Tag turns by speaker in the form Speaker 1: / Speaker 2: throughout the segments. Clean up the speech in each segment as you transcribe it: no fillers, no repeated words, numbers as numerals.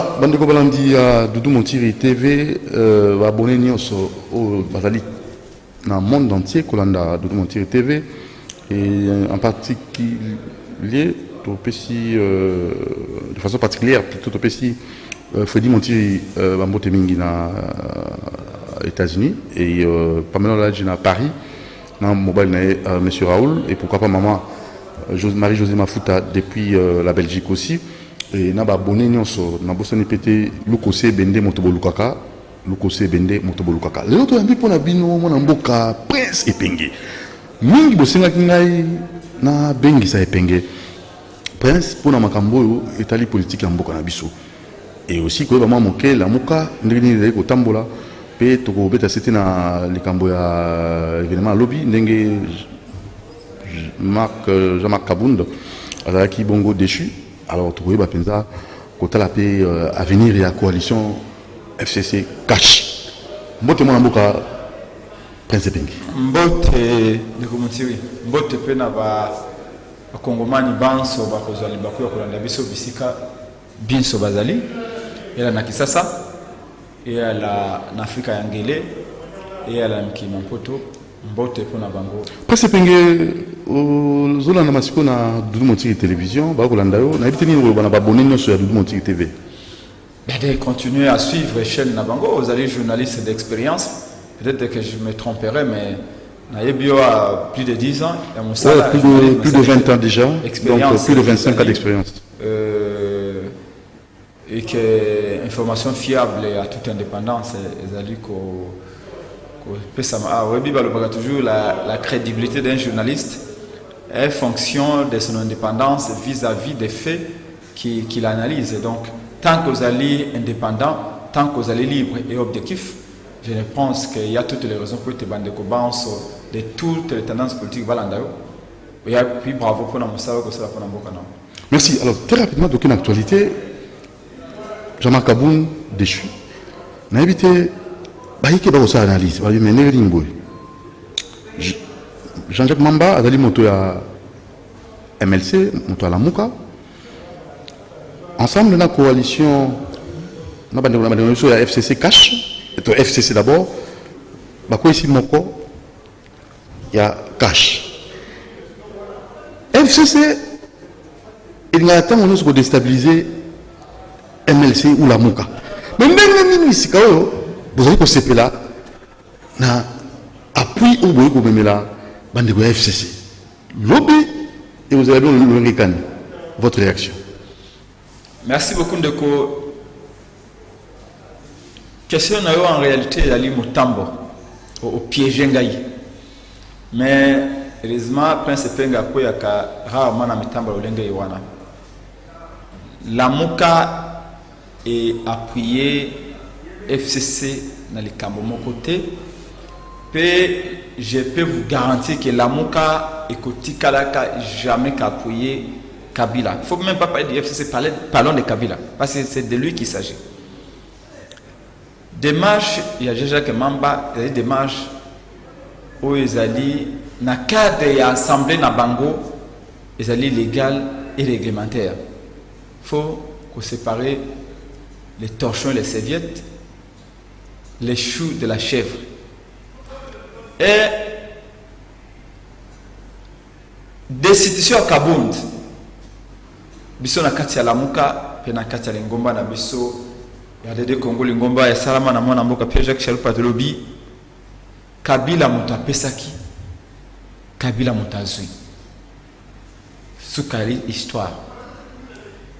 Speaker 1: Voilà, bandeko balandi à Doudou Montiri TV, abonné nyonso au bazali dans le monde entier kolanda Doudou Montiri TV et en particulier de façon particulière plutôt Freddy Montiri Bambote Mingi na États-Unis et Pamela Ladji na Paris na mobile na Monsieur Raoul et pourquoi pas maman Marie-Josée Mafuta depuis la Belgique aussi. Et na ba abonné nyonso na bosani pété lukose bende motobolukaka lukose bende motobolukaka lelo to yambi pona bino mona mboka Prince Epenge mingi bosenga kingai na bengi sa Epenge Prince pona makambo etali politique ya mboka na biso et aussi ko ba moke la muka ndenge ni ko tambola pe to ko beta c'était na likambo ya événement lobby ndenge Jean-Marc Kabund azaki bongo déchu. Alors, tu vois, penza côté la paix avenir et la coalition FCC cash. Mbote mona mboka Prince Epenge.
Speaker 2: Mbote ndeko Montiri. Mbote pena ba Kongomani banso ba kozali ba ko kolanda biso bisika binso bazali. Ela na Kisasa et la na Afrika ya ngele et la mkimampoto. Mbote pona bango.
Speaker 1: Prince Epenge zola na masiko na Doudou Montiri télévision ba kolanda yo na biteni ngo bana babonné nyonso ya Doudou Montiri TV.
Speaker 2: De continuer à suivre chaîne Nabango, vous allez journaliste d'expérience. Peut-être que je me tromperai, mais Naïbio a plus de 10 ans.
Speaker 1: Plus de 20 ans déjà, donc plus de 25 ans d'expérience.
Speaker 2: Et que information fiable et à toute indépendance, toujours la crédibilité d'un journaliste est fonction de son indépendance vis-à-vis des faits qu'il analyse. Et donc, tant que vous allez indépendant, tant que vous allez libre et objectif, je pense qu'il y a toutes les raisons pour être bandé de toutes les tendances politiques. Et puis bravo pour nous.
Speaker 1: Merci. Alors, très rapidement, d'aucune actualité, Jean-Marc Kaboun déchu. N'a évité, baïké ba osa analyse, ba yeme neri ngoy. Jean-Jacques Mamba a dali moto ya MLC, moto à la Mouka. Ensemble, la coalition, la FCC cash, et FCC d'abord, ici Moko, il y a cash. FCC, il y a un temps où nous avons déstabilisé MLC ou la Mouka. Mais même ici, vous avez que là, na appui au bout de la bande de FCC. Lobby, et vous avez le votre réaction.
Speaker 2: Merci beaucoup Ndeko. Question en réalité d'aller Mutambo au piège ngai. Mais heureusement Prince Epenge akoyaka rarement na mitambo olenge iwana. La Mouka est appuyé FCC dans les camps mon côté. Je peux vous garantir que la Mouka et Koti Kalaka jamais qu'appuyé Kabila. Il ne faut même pas parler de FCC, parlons de Kabila, parce que c'est de lui qu'il s'agit. Démarche, il y a déjà que Mamba, il y a des démarches où ils allaient, dans le cadre de l'Assemblée Nabango, ils allaient légal et réglementaire. Il faut séparer les torchons et les serviettes, les choux de la chèvre. Et destitution à Kabound. Biso na kati ya Lamuka pe na kati ya Lingomba na biso ya dede Kongo Lingomba ya salama na mwana mboka Pierre Jacques Chalupa Tolobi Kabila muta pesaki Kabila mutazui Soukari histoire.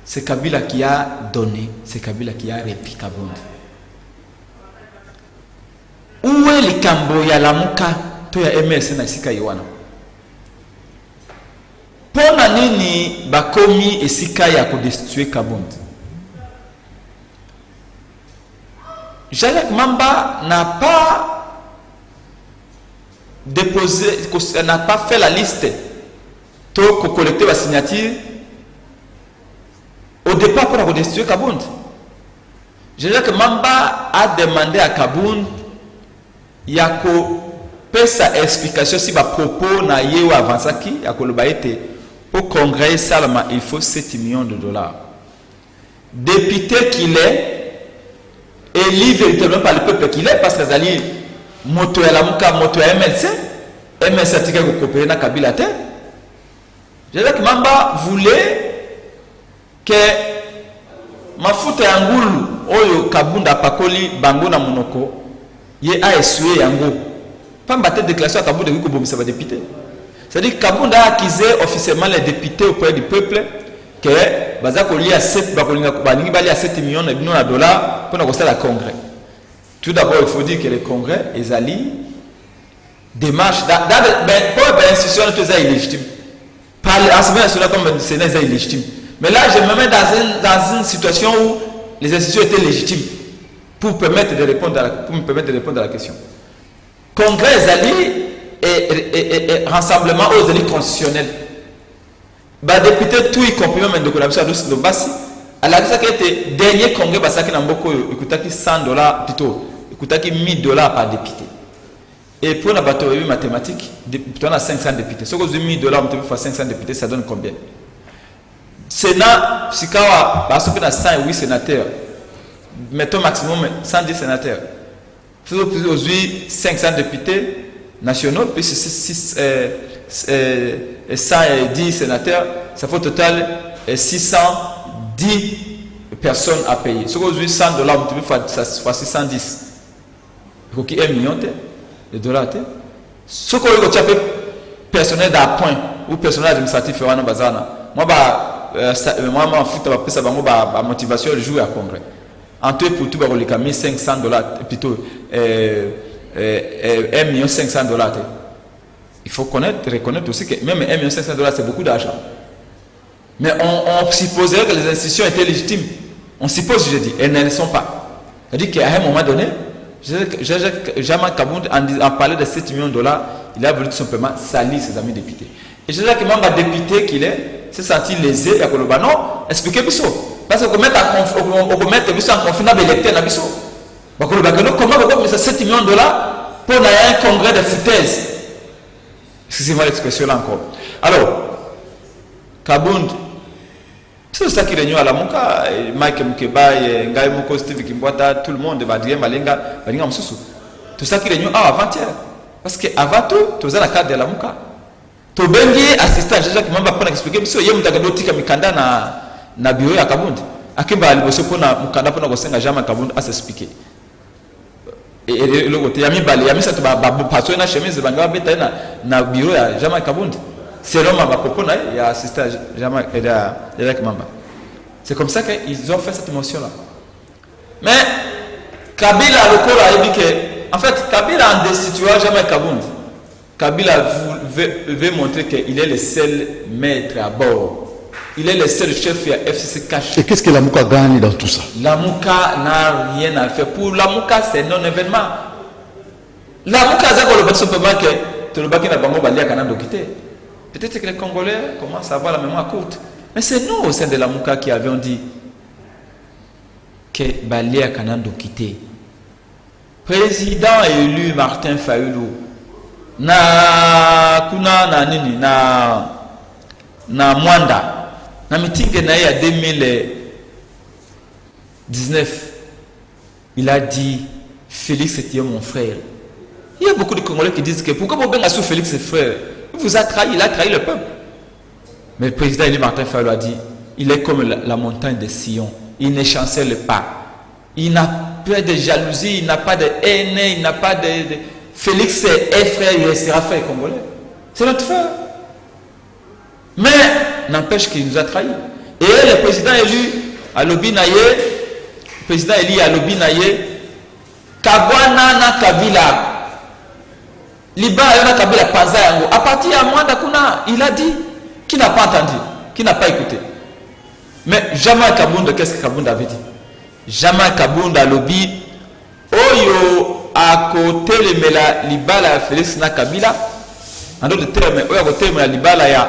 Speaker 2: C'est Kabila qui a donné, c'est Kabila qui a répit Kabound. Où est le Kambo ya Lamuka to ya MS na sika Yowana? Pona nini bakomi esika ya kodestituer Kabound? Jean-Jacques Mamba n'a pas déposé, n'a pas fait la liste pour collecter la signature au départ pour la destituer Kabound. Jean-Jacques Mamba a demandé à Kabound yako pesa explication si ba propos na yewa avansaki yako lobaete. Pour congrès Salama, il faut 7 millions de dollars. député qu'il est, élu véritablement par le peuple qu'il est, parce que Zali, moto ya Lamuka, moto ya MLC a tika coopérer na Kabila te. Jacques Mamba voulait que mafuta ya ngulu oyo Kabunda pakoli bango na monoko ye a essué yango. Pamba te déclaration à Kabunda ko bomisa ba député. C'est-à-dire que Kabunda a accusé officiellement les députés auprès du peuple que bazako li a 7 bakolinga balingi bali a 7 millions de dollars pour na la congrès. Tout d'abord, il faut dire que le congrès est allé démarche pour l'institution est illégitime. Par l'Assemblée nationale comme le Sénat est illégitime. Mais là, je me mets dans une situation où les institutions étaient légitimes pour me permettre de répondre à la question. Congrès est allé et rassemblement aux élites constitutionnelles. Les députés, tout y compris même de collaboration de Bassi, à la question qui était dernier congrès, parce qu'il y a $100 plutôt, il y a $1000 par député. Et pour la bataille mathématique, on a 500 députés. Si on a $1000 fois 500 députés, ça donne combien? Sénat, si on a 108 sénateurs, mettons maximum 110 sénateurs. Si on a 500 députés nationaux, puis 110 sénateurs, ça fait au total 610 personnes à payer. Si on a $100, fois 610, il faut qu'il y ait $1 million de dollars. Ce qu'on a personnel d'appoint ou personnel administratif, moi, ma motivation de jouer à congrès. En tout pour tout, il y a $1,500, plutôt $1,500,000. Il faut reconnaître aussi que même $1,500,000, c'est beaucoup d'argent. Mais on supposerait que les institutions étaient légitimes. On suppose, je dis, elles ne le sont pas. C'est-à-dire qu'à un moment donné, Jean-Marc Kabound, en parlant de $7 millions, il a voulu tout simplement salir ses amis députés. Et je sais que même le député qu'il est, s'est senti lésé, il a dit non, expliquez Bissot. Parce qu'on peut mettre Bissot en confinement électeur à Bissot. Comment on peut $7 millions pour un congrès de foutaise? Excusez-moi l'expression là encore. Alors, Kabound, c'est ça qui réunit à la Mouka, Mike Mukeba, Ngaï Mouko, Steve Kimbwata, tout le monde, Badrien, Malenga, Balinga Moussou. Tout ça qui réunit avant-hier. Parce qu'avant tout, tu as la carte de la Mouka. Tu as bien assistant à Jacques Mamba pour expliquer, parce que tu as dit Mikanda na bureau à Kabound. Akimba Aliboso pour Mukanda pour Nagosenga Jama Kabound à s'expliquer. Et le côté, Yami Bali, Yami Sato, Passo na chemise, Banga Beta na bureau à Jama Kabound. C'est l'homme à propos, il y a assisté à Jacques Mamba. C'est comme ça qu'ils ont fait cette émotion-là. Mais Kabila, le corps a dit que, en fait, Kabila en destituant Jacques Kabound, Kabila veut montrer qu'il est le seul maître à bord. Il est le seul chef à FCC caché.
Speaker 1: Et qu'est-ce que la Mouka gagne dans tout ça?
Speaker 2: La Mouka n'a rien à faire. Pour la Mouka, c'est non-événement. La Mouka, c'est simplement que tout le bac n'a pas de canal d'occupé. Peut-être que les Congolais commencent à avoir la mémoire courte. Mais c'est nous, au sein de la Mouka, qui avions dit que Balia Kanando quitté. Président élu Martin Fayulu. Na Mwanda. Na meeting na ya 2019. Il a dit Félix était mon frère. Il y a beaucoup de Congolais qui disent que pourquoi vous avez sous Félix et frère? Il vous a trahi, il a trahi le peuple. Mais le président élu Martin Fayulu a dit il est comme la montagne de Sion. Il ne chancelle pas. Il n'a pas de jalousie, il n'a pas de haine, il n'a pas de... Félix est frère, il sera frère congolais. C'est notre frère. Mais n'empêche qu'il nous a trahis. Et le président élu à Lobinaye, le président élu à Lobinaye, Kabwana na Kabila. Liba na Kabila Panza yango. À partir de Mwanda Kuna, il a dit, qui n'a pas entendu, qui n'a pas écouté. Mais jamais Kabounda, qu'est-ce que Kabounda avait dit? Jamais Kabounda Lobi, Oyo à côté de Mela Libala Félix na Kabila. En d'autres termes, Oyo à côté de Mela Libala ya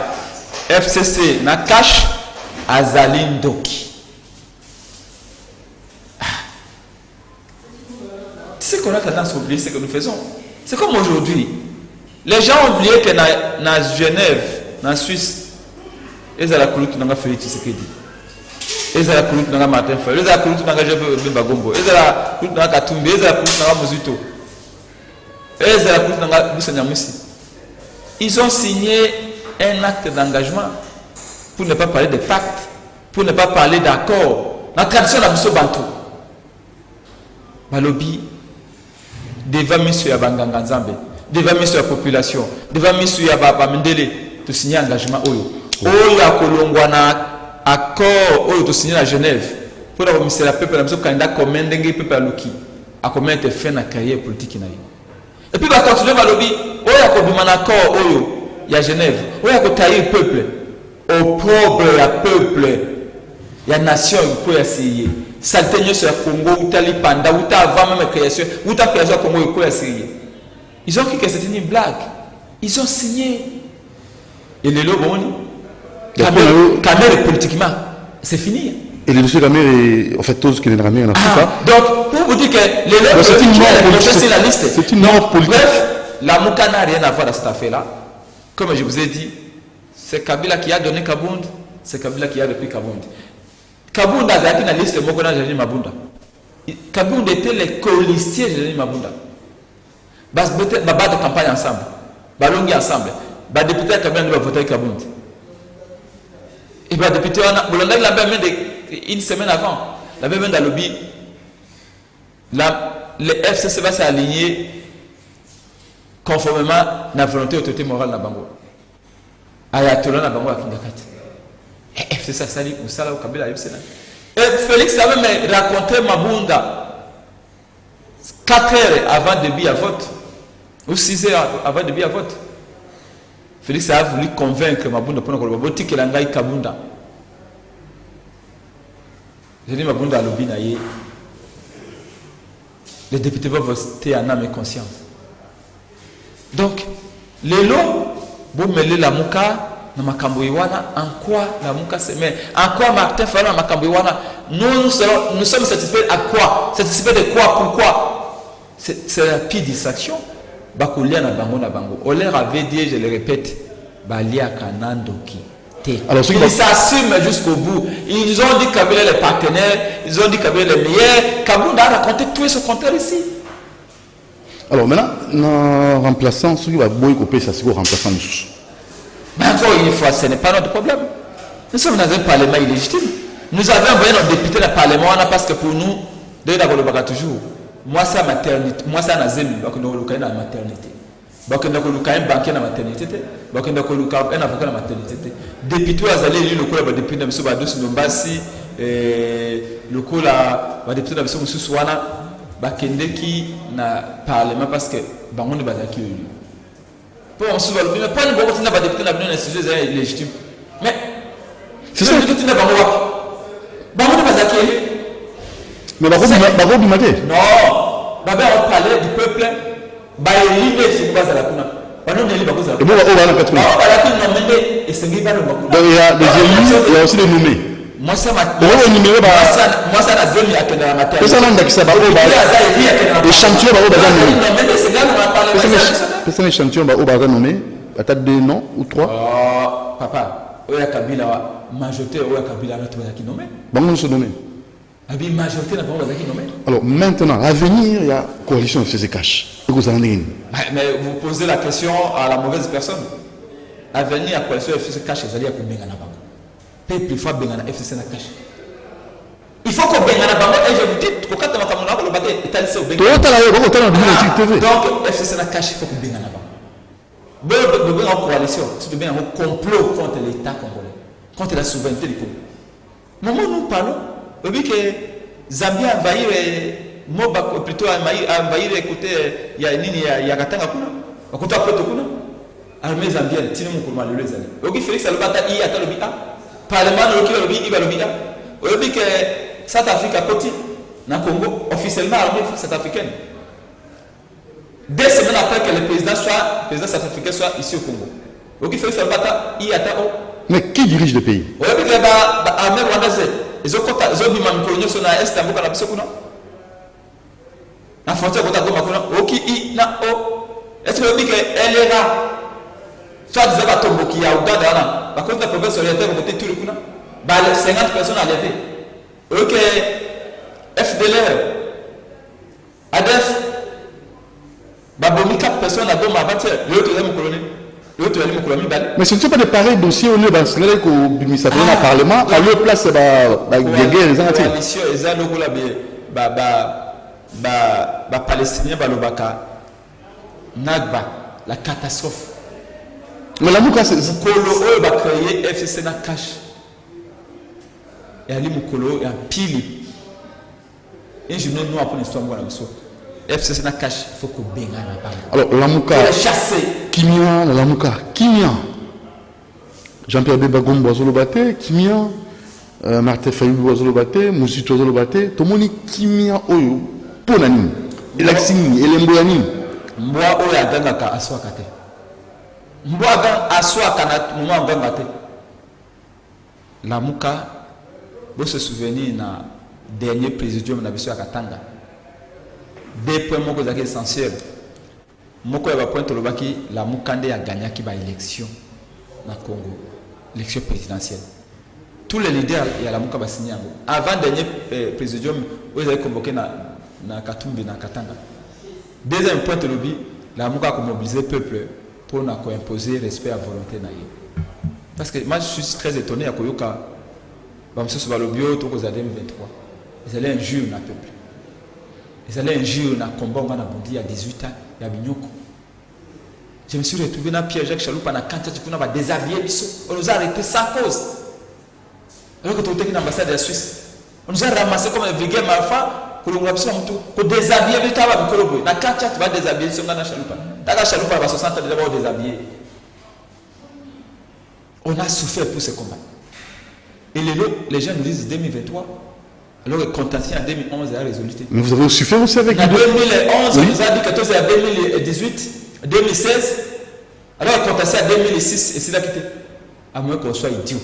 Speaker 2: FCC na cash Azaline Doki. Tu sais qu'on a tendance à oublier ce que nous faisons. C'est comme aujourd'hui. Les gens ont oublié que dans Genève, dans Suisse, ils ont la colute dans la Félix Tshisekedi. ezala kulutu nanga Martin Fayulu, ezala kulutu nanga Jean Bagombo, ezala kulutu nanga Katumbi, ezala kulutu nanga Mozito, ezala kulutu nanga Busa Nyamwisi. Ils ont signé un acte d'engagement pour ne pas parler de pacte, pour ne pas parler d'accord. La tradition de Mousso Bantou. Malobi, devant M. Yabanganga Nzambe, devant M. la population, devant M. Yababa Mendele, de signer un engagement. Oyo a Kolongwana, accord, oyo de signer à Genève. Pour la commission la peuple, la candidat commun dengue peuple à Luki, a combien de fait na carrière politique na. Et puis va continuer Malobi, oyo a Kobima accord, oyo, il y a Genève, oyo a Kotaï peuple, au propre ya peuple, il y a nation pour essayer. Saltenyo sur le Congo, Outali Panda, Outa avant même création, Outa création Congo et quoi essayer. Ils ont cru que c'était une blague. Ils ont signé. Et les lobons, Kamer politiquement, c'est fini.
Speaker 1: Et le dossier Kamer est en fait tous qui n'est jamais en Afrique.
Speaker 2: Donc, pour vous dire que les lobons, c'est la liste.
Speaker 1: C'est une norme politique.
Speaker 2: Bref, la Mouka n'a rien à voir dans cette affaire-là. Comme je vous ai dit, c'est Kabila qui a donné Kabound, c'est Kabila qui a repris Kabound. Kabound a été dans la liste de Mokona Jani Mabunda. Kabound était le colistier de Jani Mabunda. Bas de campagne ensemble. Balongi ensemble. Bas député Kabila doit voter Kabound. Et bas député Bolanda l'a même une semaine avant. La même dans le lobby. Le FCC va s'aligner conformément à la volonté autorité morale de Bango. Ayatollah Bango à Kindakati. C'est ça, ça dit, ou ça là, au Kabila, et Félix avait même raconté Mabunda 4 heures avant le début à vote, ou 6 heures avant le début à vote. Félix a voulu convaincre Mabunda pour nous dire que l'angaï Kabunda. J'ai dit Mabunda à l'Obinaye, les députés vont voter en âme et conscience. Donc, les lots, vous mêlez la mouka. En quoi la Mouka se met, en quoi Martin Fayulu na Makamboiwana, nous sommes satisfaits à quoi? Satisfaits de quoi? Pourquoi? C'est la pire distraction. Bakulia na bango na bango. On leur avait dit, je le répète, Balia Kanandoki. Alors, ils s'assument jusqu'au bout. Ils ont dit Kabila est le partenaire, ils ont dit Kabila est le meilleur. Kabila a raconté tout et ce contraire ici.
Speaker 1: Alors maintenant, en remplaçant, ceux qui vont couper ça, c'est quoi remplaçant nous?
Speaker 2: Mais encore une fois, ce n'est pas notre problème. Nous sommes dans un parlement illégitime. Nous avons envoyé notre député dans le parlement parce que pour nous, toujours, moi c'est la maternité, moi c'est la zémi, donc nous avons la maternité. Donc nous avons un banquier dans la maternité, donc nous avons un avocat dans la maternité. Député, vous allez lire le coup de député de M. Bados Nombasi, le coup de député de M. Souana, Bakende qui n'a parlement parce que Bangon de Bazaki élu. On se voit, mais pas une bonne chose de député l'avenir institutionnel légitime. Mais c'est ça. Député n'a pas moi. Bango de Bazaki.
Speaker 1: Mais Bango du matin.
Speaker 2: Non. Babé on parlait du peuple. Bah il est c'est pas à la kuna. Bah non il est pas à la kuna.
Speaker 1: Et bon on va la pétrole.
Speaker 2: Ah bah la kuna nommé et c'est pas le Bango.
Speaker 1: Donc il y a des élus, il y a aussi des nommés.
Speaker 2: Moi ça m'a.
Speaker 1: Moi
Speaker 2: ça la zone il y a que dans la matière.
Speaker 1: Ça n'a que ça va au échantillon au bazar nommé.
Speaker 2: C'est là on a parlé.
Speaker 1: C'est un échantillon au bazar nommé. T'as 2 noms ou 3.
Speaker 2: Oh papa, Oya Kabila majorité Oya Kabila là tu vas qui nommé.
Speaker 1: Bango se nommé.
Speaker 2: Abi majorité na bango qui nommé.
Speaker 1: Alors maintenant à venir il y a coalition FCC cash. Et vous en avez.
Speaker 2: Mais vous posez la question à la mauvaise personne. À venir à coalition FCC cash ils allaient à combien na bango. Peuple il faut bengana FCC na cash. Il faut qu'on bengana bango et je vous dis que quand on va comme le bateau est allé au bengana. Donc FCC na cash il faut qu'on bengana bango. Nous en coalition, c'est bien un complot contre l'État congolais, contre la souveraineté du Congo. Moment nous parlons, on dit que Zambie a envahi Moba, plutôt a envahi côté il y a Katanga kuna, à côté après tout kuna, armée zambienne, tine mon comment le les aller. On dit Félix Alobata il attend le BA, parlement le lobby il va le BA. On dit que South Africa côté, dans Congo officiellement armée South-Africaine. 2 semaines après que le président sud-africain soit ici au Congo. Donc il faut que ça bata il attend.
Speaker 1: Mais qui dirige le pays?
Speaker 2: On dit que l'armée rwandaise, ils ont dit que sont à est Istanbul kana bisokuna. La frontière côté Goma kuna, oki na o. Est-ce que on dit que elle est là? Soit des abattombo qui a Ouganda là, par contre la province orientale côté tout le kuna. Bah 50 personnes à lever. Ok, FDLR, ADF, Babomi 4 personnes à Boma avant-hier. L'autre est mon colonel. L'autre est mon colonel.
Speaker 1: Mais ce ne sont pas des pareils dossiers au lieu d'un scénario qu'au ministère du Parlement, à leur place, des guerres, les entiers.
Speaker 2: Coalition, ils ont le Palestinien, Nagba, la catastrophe.
Speaker 1: Mais la Mouka, c'est.
Speaker 2: Mukolo, va créer FCC na cash. Et Ali Mukolo, et un pile. Et je ne sais pas l'histoire, moi, la FCC na cash, il faut qu'on baigne la balle.
Speaker 1: Alors, la Mouka.
Speaker 2: Pour les chasser.
Speaker 1: Kimia, la Mouka. Kimia. Jean-Pierre Bebagom Boazolobate, Kimia. Martin Fayou Boazolobate, Moussi Toazolobate. Tout le monde est Kimia Oyo. Pour l'anime. Et l'axini, et l'emboyanime.
Speaker 2: Moi, Oya Gangaka, Aswa Kate. Moi, Aswa Kanat, moi, Gangate. La Mouka, vous se souvenez, na dernier présidium, na Bissou Katanga. Deux points essentiels. Moko ya point Tolobaki, la Moukande a gagné qui va élection na Congo, élection présidentielle. Tous les leaders, il y a la Mouka va signer. Avant dernier présidium, vous avez convoqué na Katumbi na Katanga. Deuxième point Tolobi, la Mouka a mobilisé le peuple pour imposer respect à volonté naïe. Parce que moi je suis très étonné à Koyoka, Bamso Sovalobio, tout aux 2023. Ils allaient injure na peuple. Ils allaient injure na combat on a bondi il y a 18 ans, il y a Bignoko. Je me suis retrouvé dans Pierre-Jacques Chaloupa na Kanta tu peux déshabiller biso. On nous a arrêtés sans cause. Alors que tu étais dans l'ambassade de la Suisse. On nous a ramassé comme un vulgaire malfa pour nous déshabiller bitaba bikolobo. Na Kanta tu vas déshabiller sur na Chaloupa. Dans Chaloupa va 60 ans déjà déshabiller. On a souffert pour ce combat. Et les gens nous disent 2023. Alors que contentieux en 2011 est la résolution.
Speaker 1: Mais vous avez souffert aussi avec
Speaker 2: en 2011, on nous a dit que c'est en 2018, 2016. Alors que contentieux en 2006, et c'est là quitté. À moins qu'on soit idiot.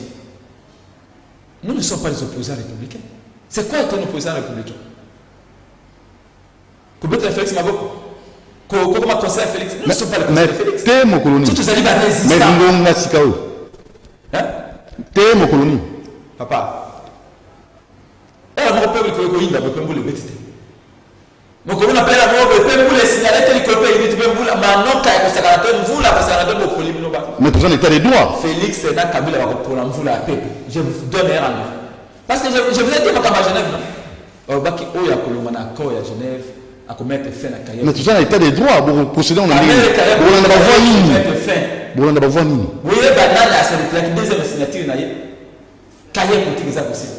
Speaker 2: Nous ne sommes pas les opposants républicains. C'est quoi être un opposant républicain? Comment Félix Maboko? Comment conseiller Félix? Nous ne sommes pas les conseillers de Félix.
Speaker 1: T'es mon colonie.
Speaker 2: Tout allez résister.
Speaker 1: Mais nous n'avons pas t'es mon colonie.
Speaker 2: Papa. Mon peuple qui est le peuple le petit. Donc on appelle la mort le peuple les signaler tel que le pays le peuple maintenant quand ça va être vous là parce que ça va être pour lui
Speaker 1: mais pour ça l'état des droits.
Speaker 2: Félix c'est dans Kabila pour vous la peuple. Je vous donne un rendez-vous. Parce que je vous ai dit à Genève non. Au baki o ya kolomana accord à Genève à commettre fin la carrière.
Speaker 1: Mais tout ça l'état des droits pour procéder en ligne. On n'a pas voix ligne. On n'a pas voix ligne.
Speaker 2: Oui, banana c'est le traité deuxième signature naïe. Carrière politique ça possible.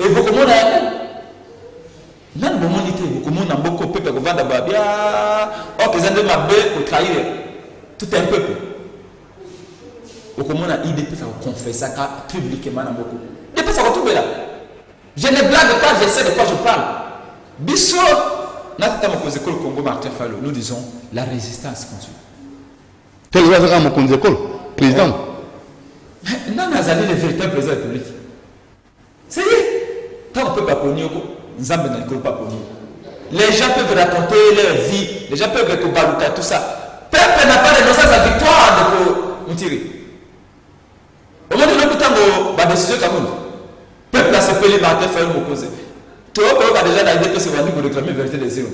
Speaker 2: Et beaucoup de monde a même bon monité beaucoup de monde a beaucoup de peuple qui vend d'abord bien oh qu'ils ont de ma belle pour trahir tout un peuple beaucoup de monde a idée pour ça confesser ça publiquement dans beaucoup depuis ça retrouve là je ne blague pas je sais de quoi je parle biso notre temps cause école Congo Martin Fayulu nous disons la résistance continue
Speaker 1: quel est le cause école président
Speaker 2: non nazali le véritable président de la République c'est tant qu'on peut pas ponir, les gens peuvent raconter leur vie, les gens peuvent récupérer tout ça. Peuple n'a pas renoncé à sa victoire de Moutiri. Au moment où nous avons décision Cameroun, peuple a s'appelé Martin Fayulu Mokoze. Tout le monde a déjà l'idée que c'est vendu pour réclamer la vérité des zéros.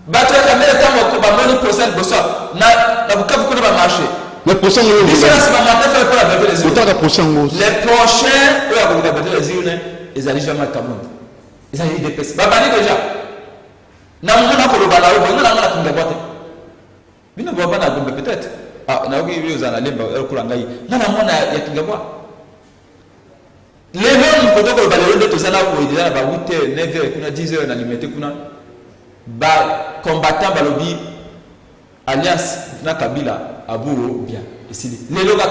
Speaker 2: Battre la caméra tant qu'on va mener procès de Bossa, n'a pas beaucoup de marché.
Speaker 1: Les prochains,
Speaker 2: les prochains, eux, à la vérité des zéros. Ils allaient jamais à Cameroun. Ils allaient des pestes. Babani déjà. Namuna Kolobala, on a la boîte. Mais nous ne voyons pas la bombe peut-être. Ah, on a oublié aux analyses, Kurangaï. Non, non, on a Yakingawa. Les mêmes photos que le balayon de Tozana, où il est là, 8h, 9h, 10h, on a alimenté, combattant Balobi, Alliance, Kabila, Abou, bien. Ici, les logas.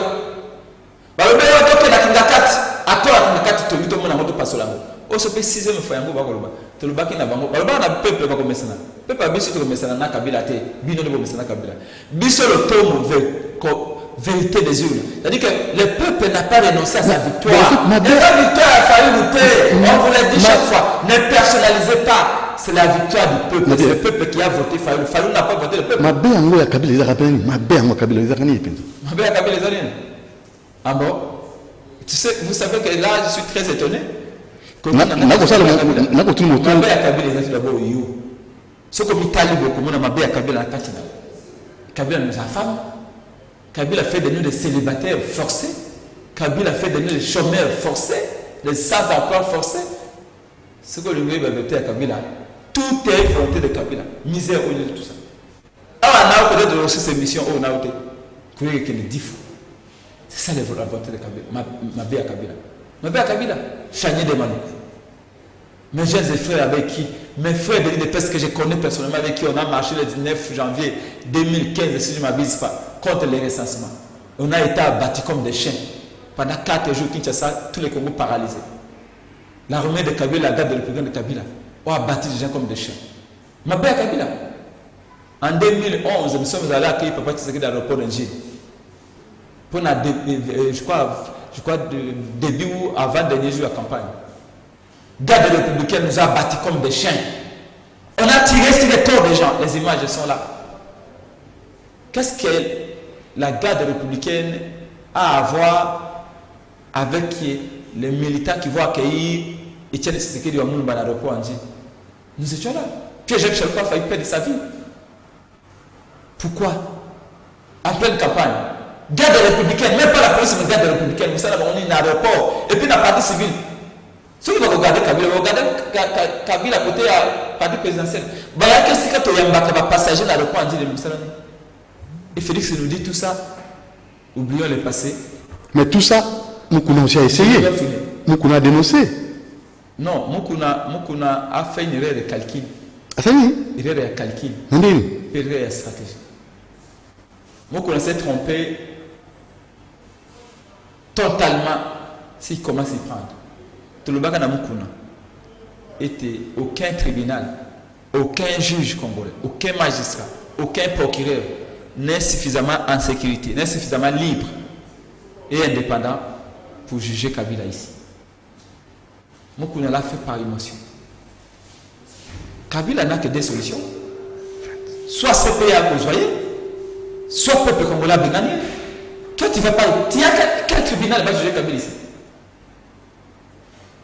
Speaker 2: Balobi, on a la Kingakat. Accord avec le tout le monde a passé là. On se fait 6 fois un peu tout le bac n'a pas le peuple va commencer là. Peuple a biso comme ça na Kabila té. Bino ne commencer na Kabila. Biso le tombe vérité des yeux. C'est-à-dire que le peuple n'a pas renoncé à sa victoire. La victoire a failli lutter. On vous l'a dit chaque fois. Ne personnalisez pas. C'est la victoire du peuple. C'est le peuple qui a voté Fayulu. Fayulu n'a pas voté le peuple.
Speaker 1: Ma belle en a Kabila les Arabes. Ma belle en Kabila les Arabes.
Speaker 2: Ma belle Kabila les Arabes. Ah bon? Tu sais, vous savez que là, je suis très étonné. Kabila nous a femmes. Kabila fait de nous des célibataires forcés. Kabila fait de nous des chômeurs forcés, des sans-emploi forcés. Ce que le gouvernement va voter à Kabila, tout est volonté de Kabila. Misère au lieu de tout ça. Alors, on a peut-être aussi ces missions, on a voté. C'est ça la volonté de Kabila. Ma bé à Kabila. Ma bé à Kabila. Chagné de Manou. Mes jeunes et frères avec qui, mes frères de l'IDPS que je connais personnellement, avec qui on a marché le 19 janvier 2015, si je ne m'abuse pas, contre les recensements. On a été abattus comme des chiens. Pendant 4 jours, Kinshasa, tous les Congos paralysés. L'armée de Kabila, la garde de l'État de Kabila, ont abattu les gens comme des chiens. Ma bé à Kabila. En 2011, nous sommes allés accueillir Papa Tshisekedi à l'aéroport d'Angers. Pour je crois, début ou avant-dernier jour à campagne. Garde républicaine nous a battus comme des chiens. On a tiré sur les corps des gens. Les images sont là. Qu'est-ce que la garde républicaine a à voir avec les militants qui vont accueillir Etienne Tshisekedi à Moulouba à l'aéroport Anji? Nous étions là. Puis Jacques Chaloupaf a failli perdre sa vie. Pourquoi? En pleine campagne. Garde républicaine, même pas la police, mais garde républicaine. Vous savez, on est dans l'aéroport. Et puis dans la partie civile. Ceux qui vont regarder Kabila, Kabila à côté de la partie présidentielle. Qu'est-ce que tu as passager dans le point de et Félix nous dit tout ça. Oublions le passé.
Speaker 1: Mais tout ça, Moukouna aussi a essayé. Moukouna a dénoncé.
Speaker 2: Non, Moukouna a fait une erreur de calcul.
Speaker 1: Ah, ça y est.
Speaker 2: Une erreur de calcul.
Speaker 1: Une
Speaker 2: erreur de stratégie. Moukouna s'est trompé totalement s'il commence à y prendre. Tout le bagage Moukouna était aucun tribunal, aucun juge congolais, aucun magistrat, aucun procureur n'est suffisamment en sécurité, n'est suffisamment libre et indépendant pour juger Kabila ici. Moukouna l'a fait par émotion. Kabila n'a que des solutions. Soit CPA à Kozoye, soit peuple congolais à gagné. Toi tu ne vas pas. Tu as quel tribunal va juger Kabila ici?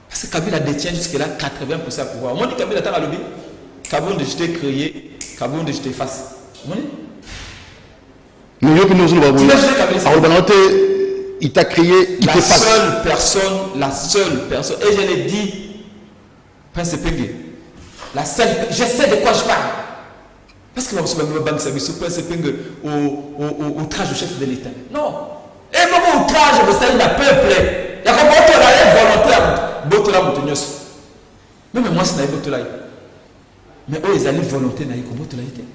Speaker 2: Parce que Kabila détient jusque-là 80% de pouvoir. Moi, je dis Kabila dans le lobby. Kabila de jeter créé, Kabila de jeter face.
Speaker 1: Mais il t'a créé, il
Speaker 2: la seule personne, et je l'ai dit, Prince Penge, la seule, je sais de quoi je parle. Parce que je me banque service Prince Penge au outrage du chef de l'État. Non. Et mon outrage, vous savez, le peuple. Il y a comme volontaire. Même moi, c'est naïf volontaire. Mais eux, ils allaient volontaire naïf comme volontaire.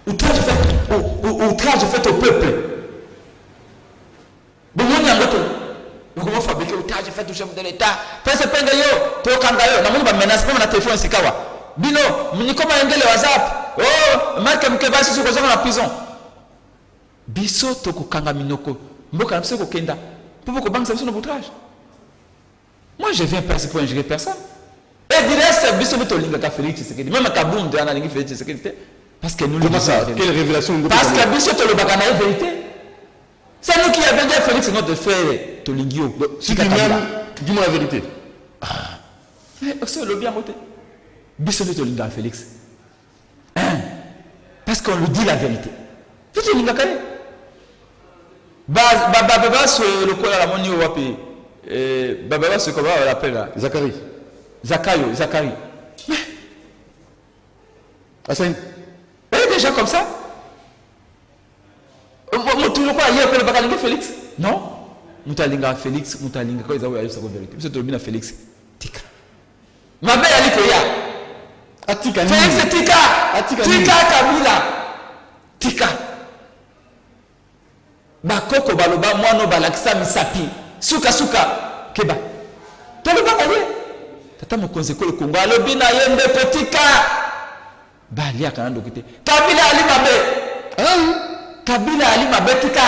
Speaker 2: Outrage fait au peuple. Bon, on y a un autre. Comment fabriquer outrage fait au chef de l'État? Parce que Pengayo, Tokangayo, n'a pas menace pas mon téléphone Sikawa. Bino, ni comment engel le WhatsApp. Oh, Marc Mkeba sur ce la prison. Biso Tokanga Minoko. Mboka Namse Kokenda. Pour que banque ça sur outrage. Moi, je viens pas pour ingérer personne. Et direct, c'est Biso Tolinga Félix Tshisekedi. Même à Kaboum, de Analingi Félix Tshisekedi. Parce que nous
Speaker 1: comment ça? Quelle révélation?
Speaker 2: Parce que Biso Tolobagana est vérité. C'est nous qui avons dit à Félix, notre frère Tolingio.
Speaker 1: Si dis-moi la vérité.
Speaker 2: Mais c'est le bien voté. Biso Tolinga Félix. Parce qu'on lui dit la vérité. Tu dis Linga Kare. Baba, c'est le quoi la monnaie au wapi. Baba, c'est comment on l'appelle là?
Speaker 1: Zachary.
Speaker 2: Zachary. Mais.
Speaker 1: Assane.
Speaker 2: Déjà comme ça. Toujours quoi hier que le bagalinga Félix? Non. Moutalinga Félix, Moutalinga quoi ils ont eu sa vérité. Monsieur Tolbina Félix. Tika. Ma belle Ali Koya.
Speaker 1: Atika.
Speaker 2: Félix Tika. Tika Kabila. Tika. Bakoko baloba mwano balakisa misapi. Suka keba. Toloba kaye. Tata mokonze ko le Congo alobi na yembe kotika. Bali akanda okite. Kabila ali mabe. Kabila ali mabe tika.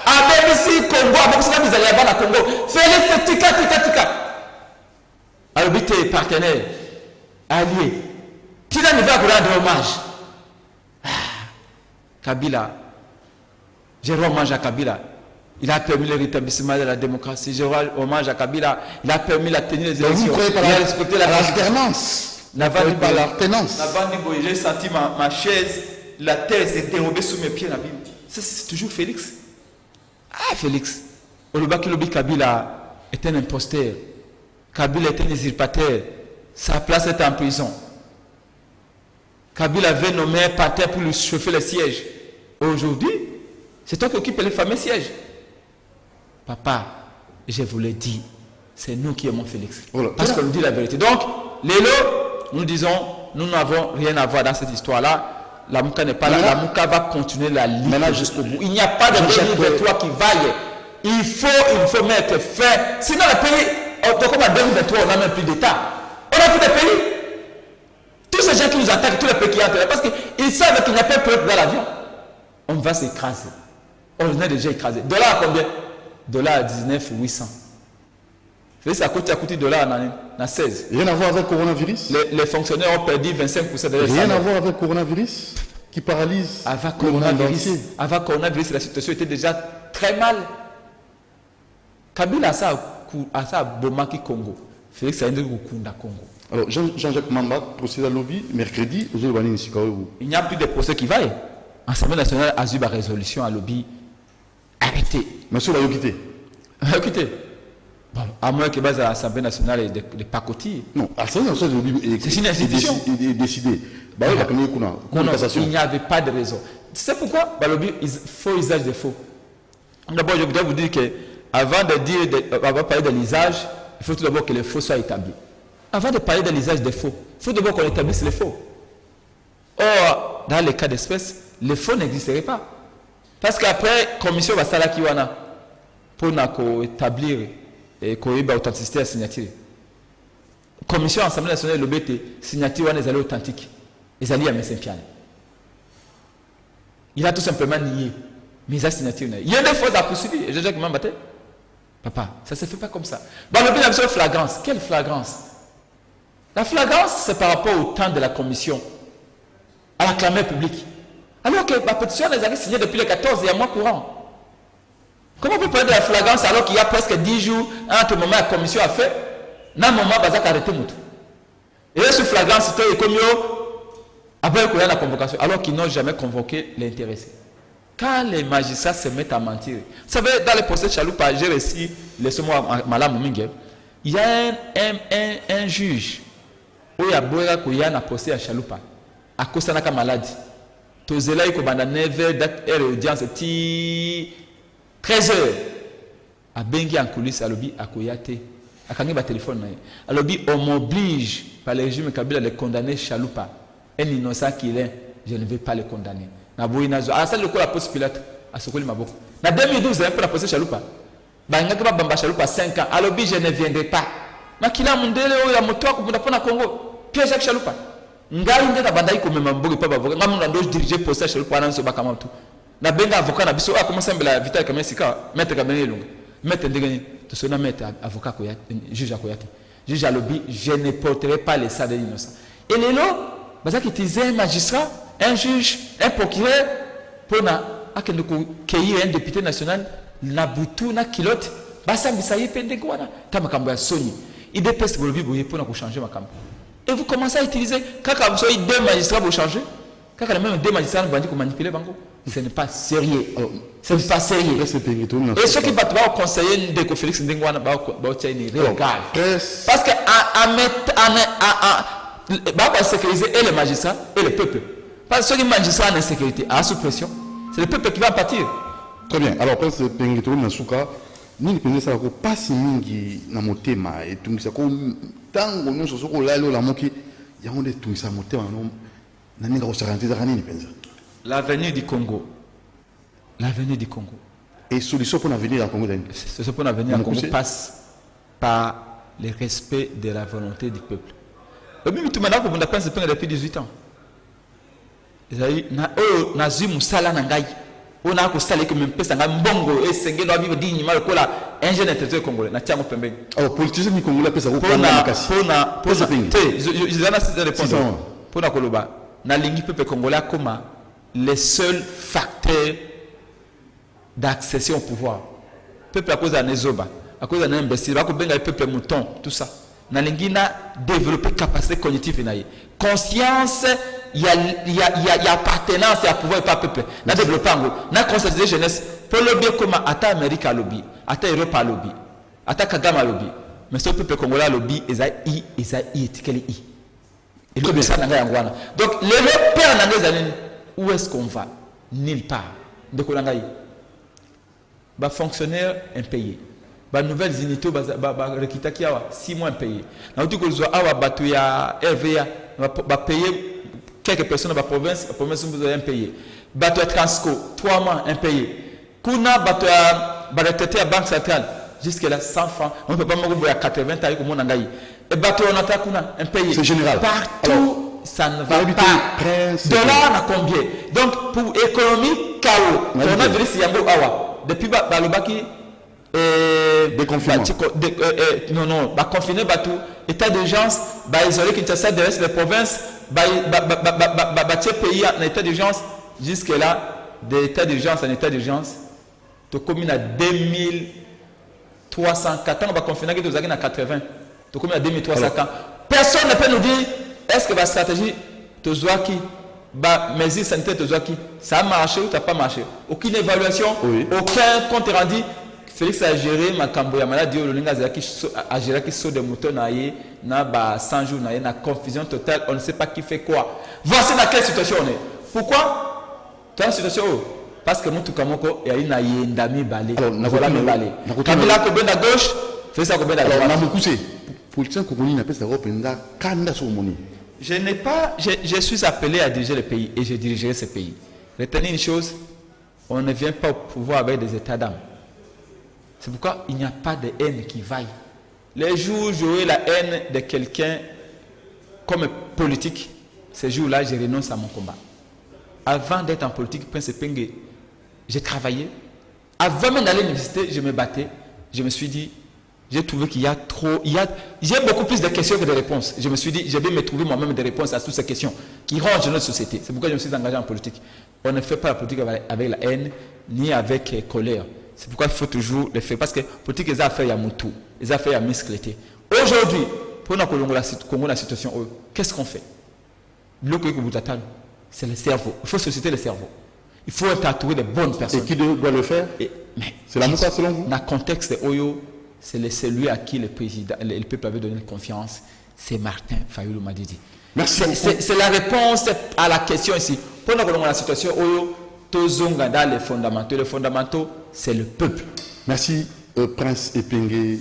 Speaker 2: Abebisi Congo, abebisi na bizali bana Congo. Félix tika. Alobi te partenaire allié. Tina ne va rendre hommage. Kabila. Je rends hommage à Kabila. Il a permis le rétablissement de la démocratie. Je rends hommage à Kabila. Il a permis la tenue des
Speaker 1: Donc
Speaker 2: élections.
Speaker 1: vous croyez pas
Speaker 2: Il a respecté la
Speaker 1: l'alternance. Par l'alternance.
Speaker 2: J'ai senti ma chaise, la terre s'est dérobée sous mes pieds. Ça, c'est toujours Félix. Ah, Félix. Olobakilobi Kabila est un imposteur. Kabila est un usurpateur. Sa place est en prison. Kabila avait nommé un parterre pour lui chauffer le siège. Aujourd'hui, c'est toi qui occupes les fameux sièges. Papa, je vous l'ai dit, c'est nous qui aimons Félix. Voilà. Parce qu'on nous dit la vérité. Donc, Lélo, nous disons, nous n'avons rien à voir dans cette histoire-là. La Mouka n'est pas là. La Mouka va continuer la lutte jusqu'au bout. Il n'y a pas de toi qui vaille. Il faut mettre fin. Sinon, le pays, comme en 2023, on n'a même plus d'État. On n'a plus de pays. Tous ces gens qui nous attaquent, tous les pays qui entrent, parce qu'ils savent qu'il n'y a pas de peuple dans l'avion. On va s'écraser. On est déjà écrasé. $à combien? $à 19 800. Ça coûte $à 16.
Speaker 1: Rien à voir avec le coronavirus.
Speaker 2: Les fonctionnaires ont perdu 25% de leur
Speaker 1: salaire. Rien à voir avec le coronavirus qui paralyse
Speaker 2: le monde entier. Avant le coronavirus, la situation était déjà très mal. Kabila a ça Bomaki Congo. Félix a Kunda Congo.
Speaker 1: Alors, Jean-Jacques Mamba, procès à lobby, mercredi,
Speaker 2: il n'y a plus de procès qui vaille. L'Assemblée nationale a eu la résolution à lobby. Arrêtez.
Speaker 1: Monsieur va quitter.
Speaker 2: Quitter. Bon, à moins que l'Assemblée nationale ait des pacotilles.
Speaker 1: Non, l'Assemblée nationale
Speaker 2: c'est une institution.
Speaker 1: Il est décidé.
Speaker 2: Il n'y avait pas de raison. C'est pourquoi il faut usage des faux. D'abord, je voudrais vous dire qu'avant de parler de l'usage, il faut tout d'abord que les faux soient établis. Avant de parler de l'usage des faux, il faut d'abord qu'on établisse les faux. Or, dans les cas d'espèce, les faux n'existeraient pas. Parce qu'après, commission va s'arrêter kiwana pour établir et qu'on authenticité à la signature. Commission Assemblée nationale de l'OBT, signature les allées authentiques. Les alliés à Messempiane. Il a tout simplement nié. Mais la signature, il y a des fausses à poursuivre. Et Jean-Jacques Mambaté. Papa, ça ne se fait pas comme ça. Bon, le but de flagrance. Quelle flagrance? La flagrance, c'est par rapport au temps de la commission, à la clameur publique. Alors que ma pétition les avait signée depuis le 14 et à mois courant. Comment on peut parler de la flagrance alors qu'il y a presque 10 jours entre le moment où la commission a fait, dans le moment où Bazak a arrêté Moutou. Et là, ce flagrance, c'était comme après qu'il y a la convocation, alors qu'ils n'ont jamais convoqué l'intéressé. Quand les magistrats se mettent à mentir, vous savez, dans le procès de Chaloupa, j'ai réussi, laissez-moi Malam Moumingue, il y a un juge où il y a un procès à Chaloupa, à cause de la maladie. Tozela il y a 9h d'audience, 13h. À Bengi en coulisses, à l'objet à Koyate, à Kangiba téléphone. À l'objet, on m'oblige par le régime Kabila de condamner Chaloupa. Un innocent qu'il est, je ne vais pas le condamner. Ah, ça le coup la poste pilote à ce que maboko. En 2012, pour la poste Chaloupa. Bangaka Bamba Chaloupa 5 ans. À l'objet, je ne viendrai pas. Mais qu'il a mon délai ou la moto pour la Congo. Pierre Jacques Chaloupa. Ngai ndeta bandai ko memambogi pa bavoka ngamu ndo diriger procès chez le parent so bakamatu na benga avocat na biso a commencé mbela vital comme sika maître Kabene Lunga maître ndegani to sona maître avocat ko ya juge ko yati juge à lobby je ne porterai pas les salles innocents et les lots bazaki utilisé un magistrat un juge un procureur pour na akende ko cueillir un député national na butu na kilote basa bisaye pendeko wana kama kambo ya soni idps bolobi boye pour na ko changer makambo. Et vous commencez à utiliser, quand vous avez 2 magistrats pour changer, quand même 2 magistrats pour manipuler Bango, ce n'est pas sérieux. Ce n'est pas sérieux. Et ceux qui vont conseiller de Félix Ndengwana, regarde. Parce que à sécuriser et les magistrats et le peuple. Parce que ceux qui magistrats en insécurité, à sous pression, c'est le peuple qui va partir.
Speaker 1: Très bien. Alors, parce que Pengito Nasuka, nous ne pensons pas si nous avons motema et tout ça. Tango nous sommes là la moki ya on est tout ça motema non nani ga osaranti za nini penza.
Speaker 2: L'avenir du Congo. L'avenir du Congo.
Speaker 1: Et solution pour l'avenir du Congo.
Speaker 2: Solution pour l'avenir du Congo passe par le respect de la volonté du peuple. Le même tout maintenant qu'on a pensé depuis 18 ans. Na zimu sala na ngai. On a ko sala que même pesa nga mbongo et senge no vivre dignement le kola un jeune intellectuel congolais na tiamo pembe.
Speaker 1: Alors politicien ni congolais pesa ko
Speaker 2: pour na koloba na lingi peuple congolais comme les seuls facteurs d'accession au pouvoir. peuple à cause d'un ezoba, à cause d'un imbécile, à cause d'un peuple mouton, tout ça. Nalingina développer capacité cognitive naïe. Conscience, il y a appartenance à pouvoir et pas peuple. Na développer en gros. Na conscience jeunesse. Pour le bien comme ata Amérique à lobby, ata Europe à lobby, ata Kagame à lobby. Mais ce peuple congolais à lobby, ils a i, quel i. Et le ça n'a rien. Donc les repères n'a rien. Où est-ce qu'on va? Nulle part. Donc on a ba fonctionnaire impayé. Ba nouvelles unités ba rekita ki awa 6 mois impayé. Na uti ko zo awa batu ya RVA ba payer quelques personnes ba province sont impayé. Batu ya Transco 3 mois impayé. Kuna batu ya ba retraité à banque centrale jusque là 100 francs. On peut pas me à 80 taille comme on a et batu on a kuna impayé.
Speaker 1: C'est général.
Speaker 2: Partout. Alors, ça ne va pas.
Speaker 1: Dollar
Speaker 2: à combien? Donc, pour économie, chaos. On a vu si Yango Awa. Depuis Balobaki,
Speaker 1: déconfinement.
Speaker 2: Non, confiné, tout. État d'urgence, isolé Kinshasa, de reste des provinces, pays en état d'urgence, jusque-là, d'état d'urgence en état d'urgence, tu communes à 2304 ans, on va confiner que tu as 80. Tu communes à 2304 ans. Personne ne peut nous dire. Est-ce que la stratégie Tozoaki, la mesure sanitaire Tozoaki, ça a marché ou ça n'a pas marché? Aucune évaluation, oui. Aucun compte rendu. Félix a géré ma cambo, maladie, a géré qui saut de moutons, na 100 jours, na confusion totale, on ne sait pas qui fait quoi. Voici dans quelle situation on est. Pourquoi? Dans une situation où? Parce que Moutou Kamoko est une yendami balé. Voilà mes balés. Kabila Koben à gauche, Félix a Koben à droite.
Speaker 1: Politicien congolais n'a pas sa robe n'a qu'un sur mon
Speaker 2: je suis appelé à diriger le pays et je dirigerai ce pays. Retenez une chose, on ne vient pas au pouvoir avec des états d'âme. C'est pourquoi il n'y a pas de haine qui vaille. Les jours où j'aurai la haine de quelqu'un comme politique, ces jours-là, je renonce à mon combat. Avant d'être en politique, Prince Pengue, j'ai travaillé. Avant même d'aller à l'université, je me battais. Je me suis dit, j'ai trouvé qu'il y a trop, j'ai beaucoup plus de questions que de réponses. Je me suis dit, je vais me trouver moi-même des réponses à toutes ces questions qui rangent notre société. C'est pourquoi je me suis engagé en politique. On ne fait pas la politique avec la haine, ni avec colère. C'est pourquoi il faut toujours le faire. Parce que la politique, les affaires, il y a Moutou, les affaires, il y a Misclété. Aujourd'hui, pour nous Congo, la situation, qu'est-ce qu'on fait? Le que vous attendez, c'est le cerveau. Il faut susciter le cerveau. Il faut entourer de bonnes personnes.
Speaker 1: Et qui doit le faire? C'est la moussa selon vous?
Speaker 2: Dans le contexte de Oyo, c'est celui à qui le peuple avait donné confiance, c'est Martin Fayulu Madidi.
Speaker 1: Merci.
Speaker 2: C'est la réponse à la question ici. Pour nous la situation, Tozonga dans les fondamentaux. Les fondamentaux, c'est le peuple.
Speaker 1: Merci, Prince Epenge.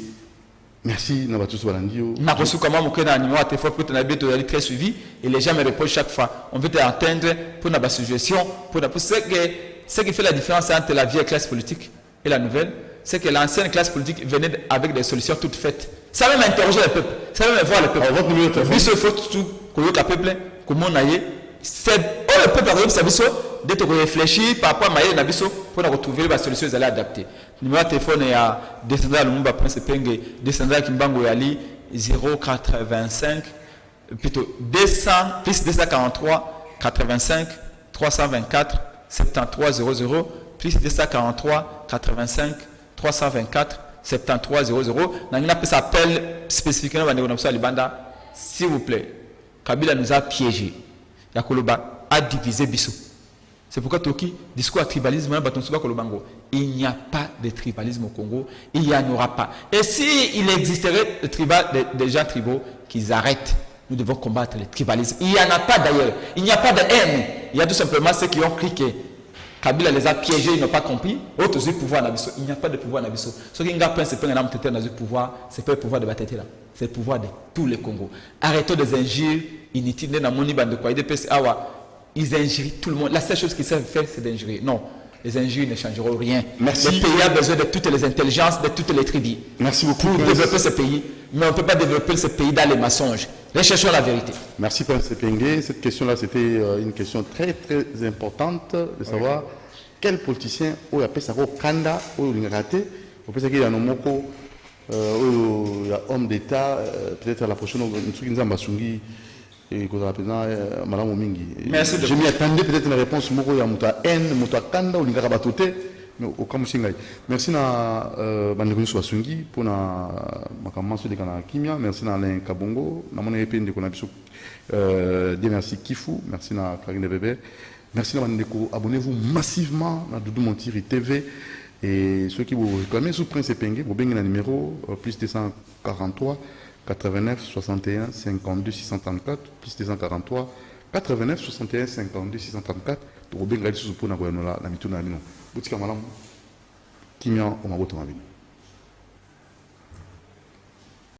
Speaker 1: Merci, Nabatus Balandio.
Speaker 2: Nous avons reçu comment mon numéro de téléphone pour te très suivi et les gens me répondent chaque fois. On veut t'entendre pour notre suggestion. Pour ce qui fait la différence entre la vieille classe politique et la nouvelle, c'est que l'ancienne classe politique venait avec des solutions toutes faites. Ça va même interroger le peuple. Ça va même voir le peuple.
Speaker 1: Votre numéro de téléphone.
Speaker 2: Il faut tout que le peuple, comment on aille. C'est le peuple a réussi d'être réfléchi par rapport à Maïe Nabiso pour retrouver la solution qu'ils allaient adapter. Le numéro de téléphone est à descendre à Lumumba Prince Penge, descendre à Kimbango Yali 085 plutôt 200 plus 243 85 324 73 00 plus 243 85 324 73 00. Nangina peut s'appeler spécifiquement à Libanda. S'il vous plaît, Kabila nous a piégés. Yakoloba a divisé Bissou. C'est pourquoi Toki, discours à tribalisme, il n'y a pas de tribalisme au Congo, il n'y en aura pas. Et s'il existerait des gens tribaux, qu'ils arrêtent. Nous devons combattre le tribalisme. Il n'y en a pas d'ailleurs. Il n'y a pas de haine. Il y a tout simplement ceux qui ont cliqué. Kabila les a piégés, ils n'ont pas compris. Autres pouvoir Nabiso. Il n'y a pas de pouvoir Nabiso. Ce qui est c'est pas un homme dans le pouvoir, c'est pas le pouvoir de Batete là. C'est le pouvoir de tous les Congos. Arrêtons des injures inutiles dans mon Iban de quoi. Ils injurient tout le monde. La seule chose qu'ils savent faire, c'est d'injurer. Non, les injures ne changeront rien.
Speaker 1: Merci.
Speaker 2: Le pays a besoin de toutes les intelligences, de toutes les tribus.
Speaker 1: Merci beaucoup.
Speaker 2: Pour développer ce pays. Mais on ne peut pas développer ce pays dans les mensonges. Recherchons la vérité.
Speaker 1: Merci Prince Epenge. Cette question-là, c'était une question très très importante de savoir quel politicien ou appelle ça Kanda ou raté. On peut dire qu'il y a un homme d'État, peut-être à la prochaine, nous avons et qu'on a Madame Omingi.
Speaker 2: Merci.
Speaker 1: Je m'y attendais peut-être une réponse Moko ya Mouta N, Mouta Kanda ou Lingara Batote. mais au Kamusingai. Merci na bandeko Swasungi pour na makamman sur de kana kimia, merci na Alain Kabongo, na mon épée de kona biso merci Kifu, merci na Clarine Bébé. Merci na bandeko, abonnez-vous massivement na Doudou Montiri TV et ceux qui vous réclamez sous Prince Epenge, vous bengez le numéro plus 243 89 61 52 634 plus 243 89 61 52 634 to bengali sous pour na goyanola na mituna bino butika malamu kimia o mabota mabino.